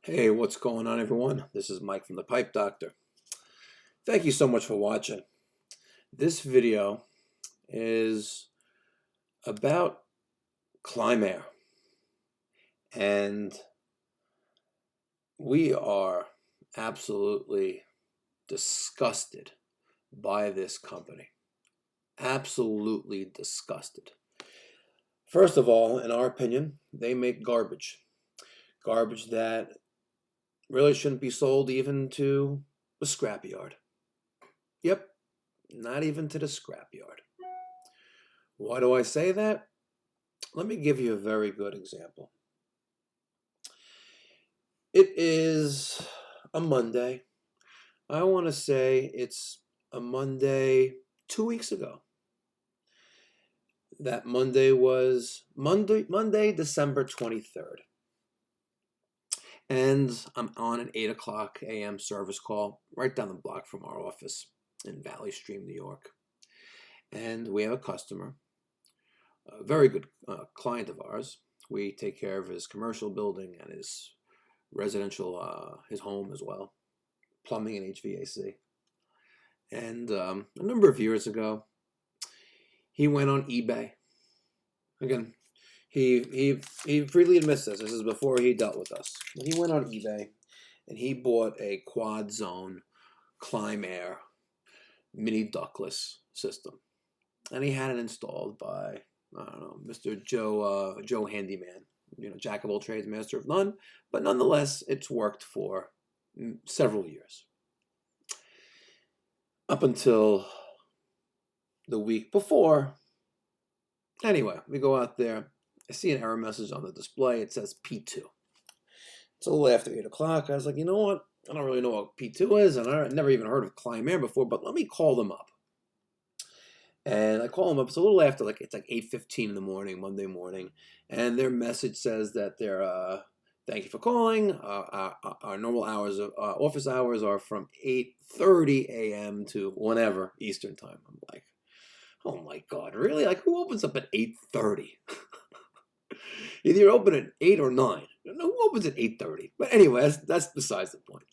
Hey, what's going on, everyone? This is Mike from the Pipe Doctor. Thank you so much for watching. This video is about Klimaire, and we are absolutely disgusted by this company. Absolutely disgusted. First of all, in our opinion, they make garbage. Garbage that really shouldn't be sold even to the scrapyard. Yep, not even to the scrapyard. Why do I say that? Let me give you a very good example. It is a Monday. I want to say it's a Monday 2 weeks ago. That Monday was Monday, December 23rd. And I'm on an 8 o'clock a.m. service call right down the block from our office in Valley Stream, New York. And we have a customer, a very good client of ours. We take care of his commercial building and his residential, his home as well, plumbing and HVAC. And a number of years ago, he went on eBay. Again, he freely admits this. This is before he dealt with us. But he went on eBay and he bought a quad zone Klimaire mini ductless system, and he had it installed by I don't know, Mr. Joe Handyman. Jack of all trades, master of none. But nonetheless, it's worked for several years. Up until the week before. Anyway, we go out there. I see an error message on the display. It says P2. It's a little after 8 o'clock. I was like, you know what? I don't really know what P2 is, and I never even heard of Klimaire before, but let me call them up. And I call them up. It's a little after, it's like 8:15 in the morning, Monday morning, and their message says that they're thank you for calling. Our normal hours of office hours are from 8:30 a.m. to whenever Eastern time. I'm like, oh my God, really? Like, who opens up at 8:30? Either you're open at 8 or 9. Who opens at 8:30? But anyway, that's besides the point.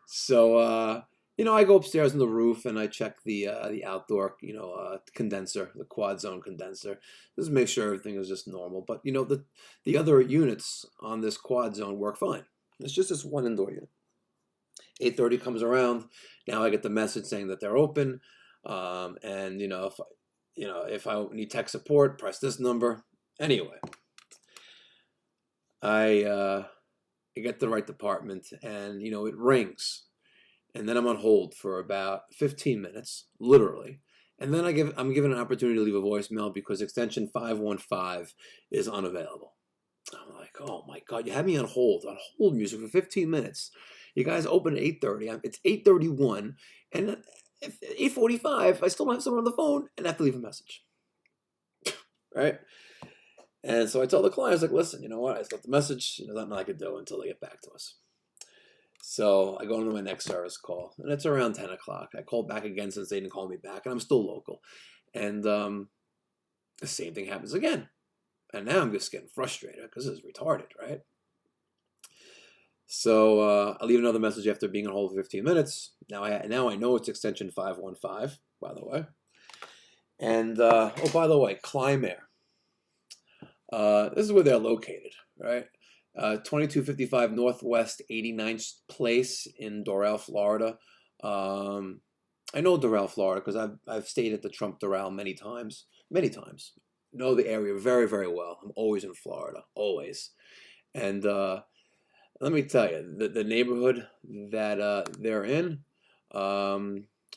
So I go upstairs on the roof and I check the outdoor, condenser, the quad zone condenser, just to make sure everything is just normal. But the other units on this quad zone work fine. It's just this one indoor unit. 8:30 comes around. Now I get the message saying that they're open, and if I need tech support, press this number. Anyway, I get the right department, and it rings. And then I'm on hold for about 15 minutes, literally. And then I'm given an opportunity to leave a voicemail because extension 515 is unavailable. I'm like, oh my God, you had me on hold music for 15 minutes. You guys open at 8:30. It's 8:31. And at 8:45, I still don't have someone on the phone and I have to leave a message. Right? And so I tell the client, I was like, listen, you know what? I just left the message. There's nothing I could do until they get back to us. So I go into my next service call, and it's around 10 o'clock. I called back again since they didn't call me back, and I'm still local. And the same thing happens again. And now I'm just getting frustrated because this is retarded, right? So I leave another message after being on hold for 15 minutes. Now I know it's extension 515, by the way. And, by the way, Klimaire. This is where they're located, right? 2255 Northwest 89th Place in Doral, Florida. I know Doral, Florida, because I've stayed at the Trump Doral many times. Know the area very, very well. I'm always in Florida, always. And let me tell you, the neighborhood that they're in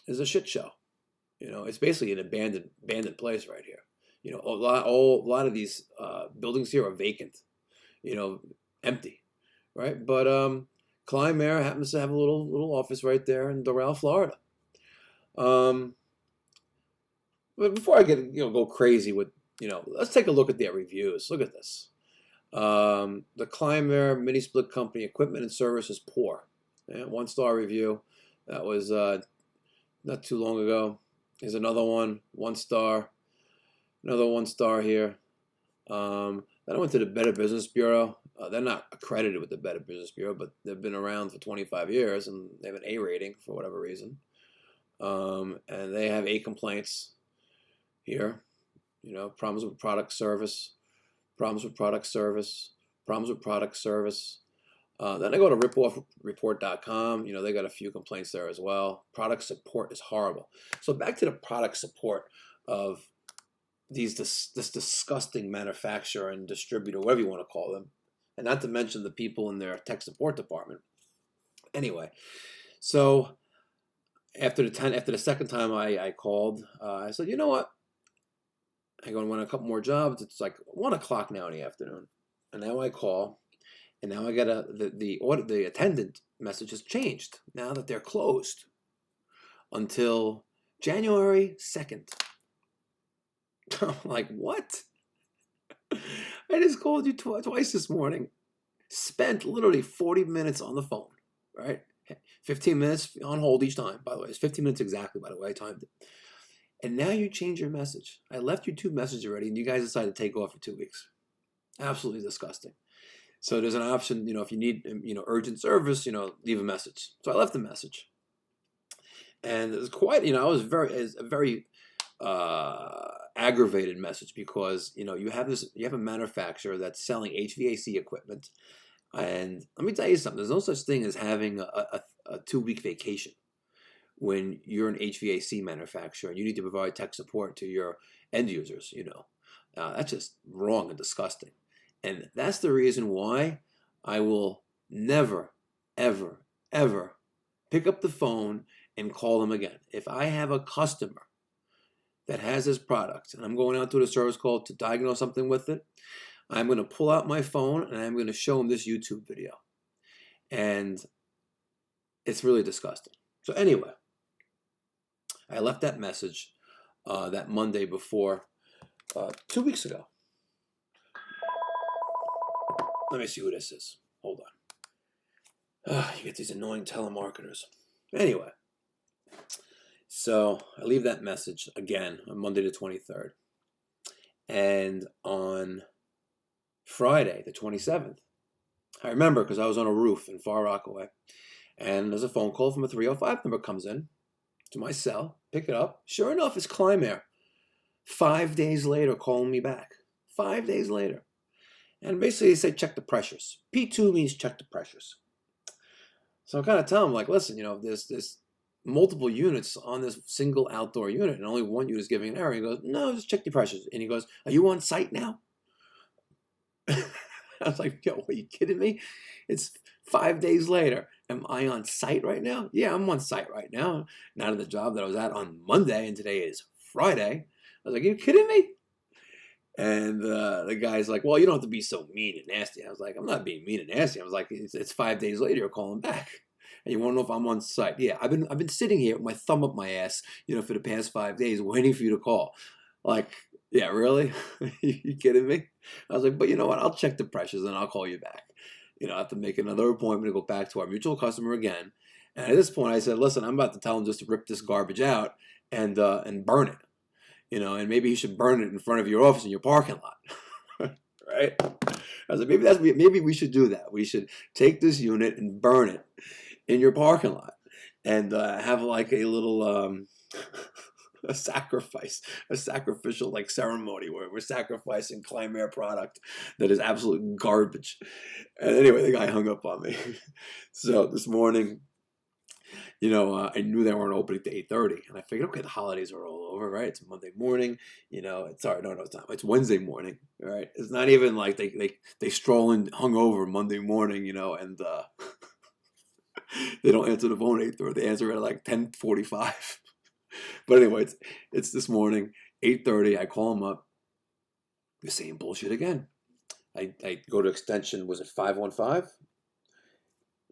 is a shit show. It's basically an abandoned place right here. A lot of these buildings here are vacant. Empty, right? But Klimaire happens to have a little office right there in Doral, Florida. But before I go crazy with let's take a look at their reviews. Look at this. The Klimaire mini split company equipment and service is poor. Yeah, 1-star review. That was not too long ago. Here's another one, 1 star. Another 1 star here. Then I went to the Better Business Bureau. They're not accredited with the Better Business Bureau, but they've been around for 25 years, and they have an A rating for whatever reason. And they have 8 complaints here. Problems with product service, problems with product service, problems with product service. Then I go to ripoffreport.com. They got a few complaints there as well. Product support is horrible. So back to the product support of this disgusting manufacturer and distributor, whatever you want to call them, and not to mention the people in their tech support department. Anyway, so after the second time I called, I said, you know what? I go and win a couple more jobs. It's like 1 o'clock now in the afternoon, and now I call, and now I get the attendant message has changed now that they're closed until January 2nd. I'm like, what? I just called you twice this morning. Spent literally 40 minutes on the phone, right? 15 minutes on hold each time, by the way. It's 15 minutes exactly, by the way. I timed it. And now you change your message. I left you 2 messages already, and you guys decided to take off for 2 weeks. Absolutely disgusting. So there's an option, if you need, urgent service, leave a message. So I left a message. And it was quite, I was very aggravated message because you have a manufacturer that's selling HVAC equipment, and let me tell you something. There's no such thing as having a 2-week vacation when you're an HVAC manufacturer and you need to provide tech support to your end users. That's just wrong and disgusting, and that's the reason why I will never, ever, ever pick up the phone and call them again. If I have a customer that has this product and I'm going out to the service call to diagnose something with it, I'm going to pull out my phone and I'm going to show them this YouTube video. And it's really disgusting. So anyway, I left that message that Monday before 2 weeks ago. Let me see who this is. Hold on. You get these annoying telemarketers. Anyway. So I leave that message again on Monday the 23rd. And on Friday the 27th, I remember because I was on a roof in Far Rockaway, and there's a phone call from a 305 number comes in to my cell. Pick it up. Sure enough, it's Klimaire. 5 days later, calling me back. 5 days later. And basically they say check the pressures. P2 means check the pressures. So I'm kind of telling them, like, listen, there's multiple units on this single outdoor unit, and only one unit is giving an error. He goes, no, just check the pressures. And he goes, are you on site now? I was like, yo, are you kidding me? It's 5 days later. Am I on site right now? Yeah, I'm on site right now. Not at the job that I was at on Monday, and today is Friday. I was like, are you kidding me? And the guy's like, well, you don't have to be so mean and nasty. I was like, I'm not being mean and nasty. I was like, it's 5 days later, you're calling back. And you want to know if I'm on site? Yeah, I've been sitting here with my thumb up my ass, for the past 5 days, waiting for you to call. Like, yeah, really? You kidding me? I was like, but you know what? I'll check the pressures and I'll call you back. I have to make another appointment to go back to our mutual customer again. And at this point, I said, listen, I'm about to tell him just to rip this garbage out and burn it. And maybe you should burn it in front of your office in your parking lot. Right? I was like, maybe we should do that. We should take this unit and burn it in your parking lot and have like a little a sacrificial like ceremony where we're sacrificing Klimaire product that is absolute garbage. And anyway, the guy hung up on me. So this morning, I knew they weren't opening to 8:30, and I figured, okay, the holidays are all over, right? It's Monday morning, it's sorry, no, it's not. It's Wednesday morning, right? It's not even like they stroll in hungover Monday morning, and they don't answer the phone at 8:30. They answer at like 10:45. But anyway, it's this morning, 8:30. I call them up. The same bullshit again. I go to extension. Was it 515?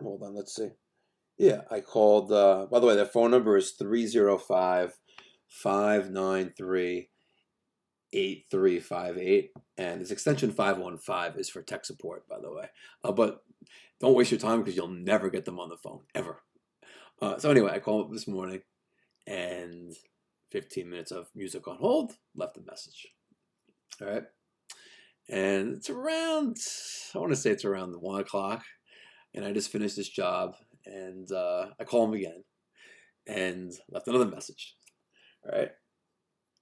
Hold on, let's see. Yeah, I called. By the way, their phone number is 305-593-8358, and it's extension 515 is for tech support. By the way, but don't waste your time because you'll never get them on the phone ever. So anyway, I called up this morning, and 15 minutes of music on hold. Left a message. All right, And it's around, I want to say it's around 1 o'clock, and I just finished this job, and I call him again and left another message, right?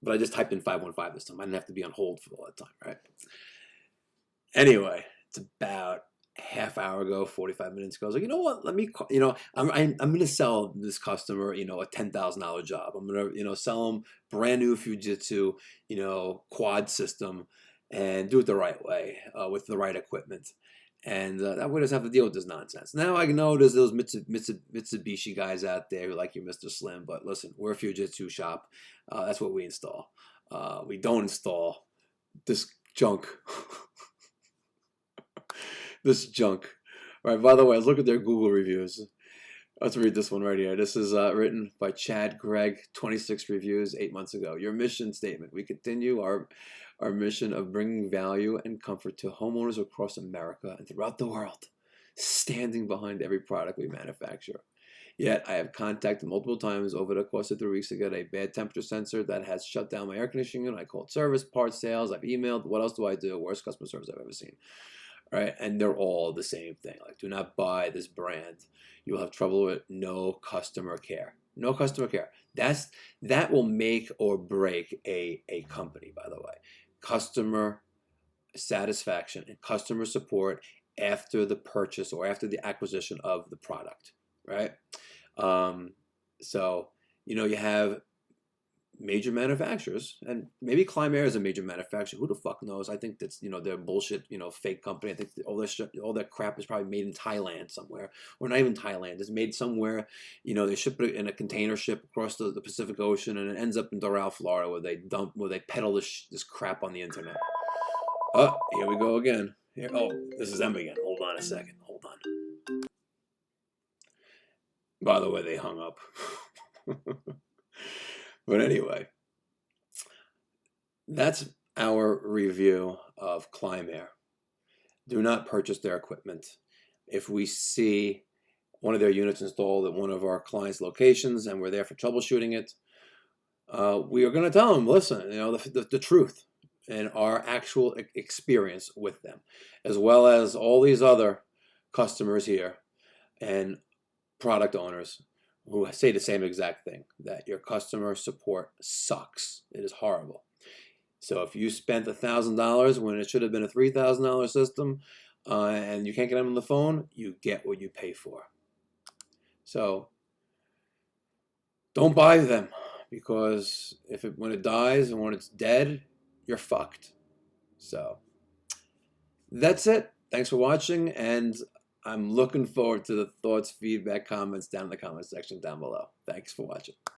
But I just typed in 515 this time. I didn't have to be on hold for all that time, right? Anyway, it's about a half hour ago, 45 minutes ago. I was like, you know what? Let me, I'm going to sell this customer, a $10,000 job. I'm going to, sell them brand new Fujitsu, quad system, and do it the right way with the right equipment. And that way doesn't have to deal with this nonsense. Now I know there's those Mitsubishi guys out there who like you, Mr. Slim, but listen, we're a Fujitsu shop. That's what we install. We don't install this junk. This junk. All right, by the way, let's look at their Google reviews. Let's read this one right here. This is written by Chad Gregg, 26 reviews 8 months ago. Your mission statement. We continue our mission of bringing value and comfort to homeowners across America and throughout the world, standing behind every product we manufacture. Yet, I have contacted multiple times over the course of 3 weeks to get a bad temperature sensor that has shut down my air conditioning unit. I called service, parts sales, I've emailed. What else do I do? Worst customer service I've ever seen. All right, and they're all the same thing. Like, do not buy this brand. You will have trouble with no customer care. No customer care. That will make or break a company, by the way. Customer satisfaction and customer support after the purchase or after the acquisition of the product, right? So, you have major manufacturers, and maybe Klimaire is a major manufacturer. Who the fuck knows? I think that's, they're bullshit, fake company. I think all that crap is probably made in Thailand somewhere, or not even Thailand. It's made somewhere, they ship it in a container ship across the Pacific Ocean, and it ends up in Doral, Florida, where they peddle this crap on the internet. Oh, here we go again. Here, oh, this is them again. Hold on a second. Hold on. By the way, they hung up. But anyway, that's our review of Klimaire. Do not purchase their equipment. If we see one of their units installed at one of our clients' locations and we're there for troubleshooting it, we are going to tell them, listen, the truth and our actual experience with them, as well as all these other customers here and product owners who say the same exact thing, that your customer support sucks. It is horrible. So if you spent $1,000 when it should have been a $3,000 system and you can't get them on the phone, you get what you pay for. So don't buy them, because when it dies and when it's dead, you're fucked. So that's it. Thanks for watching, and I'm looking forward to the thoughts, feedback, comments down in the comment section down below. Thanks for watching.